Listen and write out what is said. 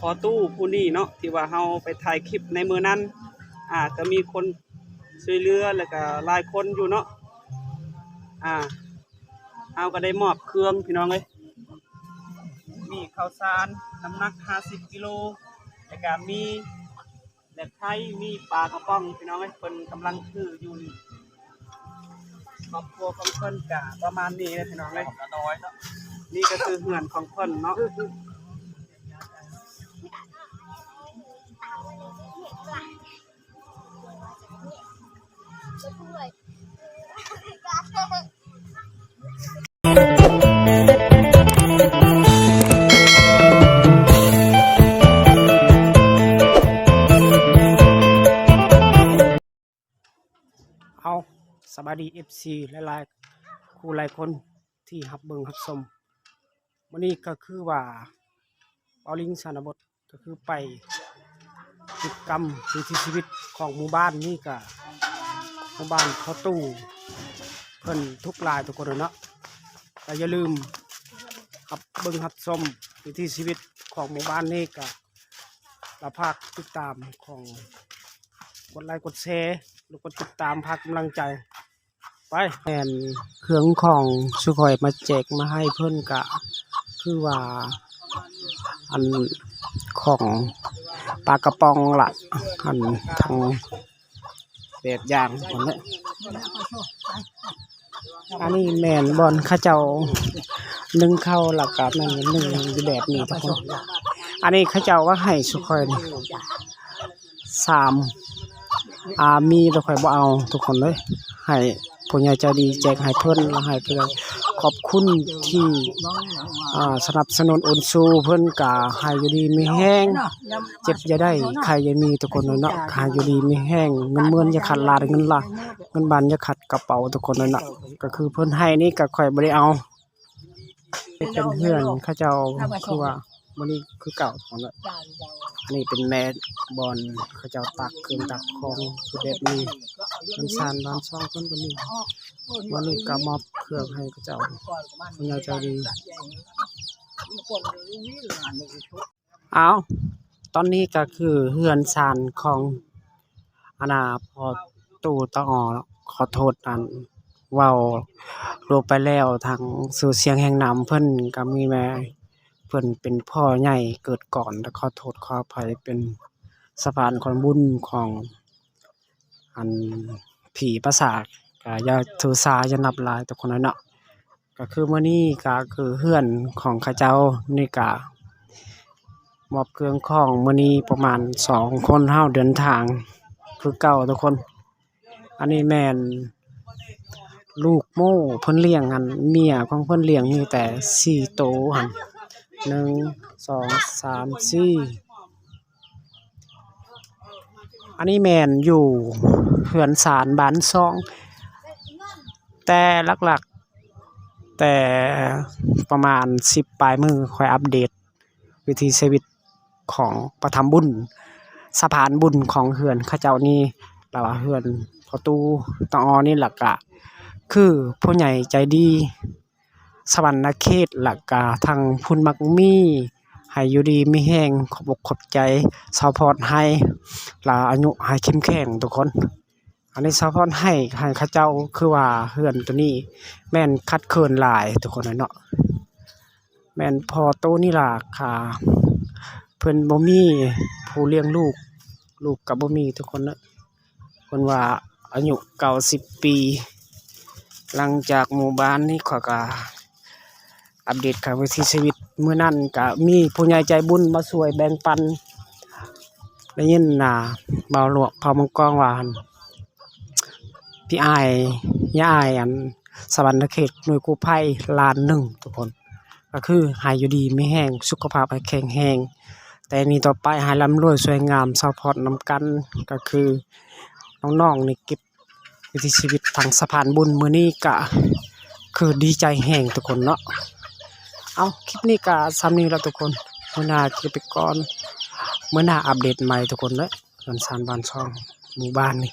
พอตู้ผู้นี้เนาะที่ว่าเฮาไปถ่ายคลิปในมื้อนั้นก็มีคนช่วยเหลือแล้วก็หลายคนอยู่เนาะเฮาก็ได้มอบเครื่องพี่น้องเอ้ยมีข้าวสารน้ำหนัก50กิโลแล้วก็มีแหลกไทยมีปลากระป๋องพี่น้องเอ้ยเพิ่นกำลังซื้ออยู่นี่ครอบครัวของเพิ่นก็ประมาณนี้เลยพี่น้องเอ้ยน้อยเนาะนี่ก็คือเฮือนของเพิ่นเนาะเอาสวัสดี FC หลายๆคู่หลายคนที่รับเบิ่งรับชมวันนี้ก็คือว่าเปาลิงสานบทก็คือไปกิจกรรมวิถีชีวิตของหมู่บ้านนี่ก็หมู่บ้านเขาตู้เพิ่นทุกรายทุกคนเนาะแต่อย่าลืมรับเบิ่งรับชมวิถีชีวิตของหมู่บ้านนี่ก็ละภาคติดตามของกดไลค์กดแชร์หรือกดติดตามพากำลังใจไปแอนเครื่องของสุขอยมาแจกมาให้เพื่อนกะคือว่าอันของปลากระป๋องละอันทางแบบอย่างคนนี้อันนี้แมนบอลข้าเจ้านึ่งเข้าหลักกับนั่นนึ่งแบบนี้ทุกคนอันนี้ข้าเจ้าว่าให้สุขอย3มีแต่ข่อยบ่เอาทุกคนเลยให้ผู้ใหญ่ใจดีแจกให้เพิ่นแล้วให้เพิ่นขอบคุณที่สนับสนุนอุนซูเพิ่นก็ให้อยู่ดีมีแห้งเจ็บอย่าได้ใครอย่ามีทุกคนเนาะให้อยู่ดีมีแห้งเงินเมือนอย่าขาดลาดเงินละเงินบานอย่าขาดกระเป๋าทุกคนเนาะก็คือเพิ่นให้นี่ก็ข่อยบ่ได้เอาเป็นเพื่อนเขาเจ้าคือว่ามื้อนี้คือเก่าของเนาะอันนี้เป็นแม่บอลเขาเจ้าตักเครื่องตักของคือแบบนี้มันสานบ้านช่องเพิ่นคนนี้วันนี้ก็มอบเครื่องให้เขาเจ้าคุณยายใจดีเอาตอนนี้ก็คือเฮือนซานของอนาพอตู่ตะออขอโทษอันเว้าลงไปแล้วทางสู่เสียงแห่งน้ำเพิ่นก็มีแม่เพิ่นเป็นพ่อใหญ่เกิดก่อนและขอโทษขออภัยเป็นสะพานคนบุญของอันผีประสาทก็อย่าถือสาอย่านับหลายทุกคนเนาะก็คือมื้อนี้ก็คือเฮือนของข้าเจ้านี่ก็มอบเครื่องของมื้อนี้ประมาณ2คนเฮาเดินทางคือเก่าทุกคนอันนี้แม่นลูกโม่เพิ่นเลี้ยงอันเมียของเพิ่นเลี้ยงมีแต่4โตหั่น1 2 3 4อันนี้แม่นอยู่เฮือนศาลบ้านซ่องแต่หลักๆแต่ประมาณ10ปลายมือค่อยอัปเดตวิถีชีวิตของประทับบุญสะพานบุญของเฮือนเขาเจ้านี่แล้วว่าเฮือนพอตู้ตออนี่หลักกะคือผู้ใหญ่ใจดีสวรรณเขตหลักกะทางพุ่นมักมีให้อยู่ดีมีแห้งขอบอกขอบใจซัพพอร์ตให้ลาอายุให้เข้มแข็งทุกคนอันนี้ซัพพอร์ตให้เขาเจ้าคือว่าเฮือนตัวนี้แม่นคัดเคินหลายทุกคนเนาะแม่นพอโตนี่ล่ะค่ะเพิ่นบ่มีผู้เลี้ยงลูกก็บ่มีทุกคนเนาะเพิ่นว่าอายุ90ปีหลังจากหมู่บ้านนี้ข้อยก็อัปเดตข่าววิถีชีวิตมื้อนั้นก็มีผู้ใหญ่ใจบุญมาช่วยแบ่งปันได้ยินบ่าวหลวงเผ่ามังกรว่าพี่อ้ายย่าอ้ายอันสวรรณเขตหน่วยกู้ภัยล้านหนึ่งทุกคนก็คือหายอยู่ดีไม่แห้งสุขภาพแข็งแรงแต่นี้ต่อไปหายร่ำรวยสวยงามซัพพอร์ตนำกันก็คือน้องๆนี่เก็บวิถีชีวิตทางสะพานบุญมื้อนี้ก็คือดีใจแห้งทุกคนเนาะเอาคลิปนี้ก็ซ้ำนี้แล้วทุกคนมื้อหน้าจะไปก่อนมื้อหน้าอัปเดตใหม่ทุกคนเลยสานบ้านช่องหมู่บ้านนี่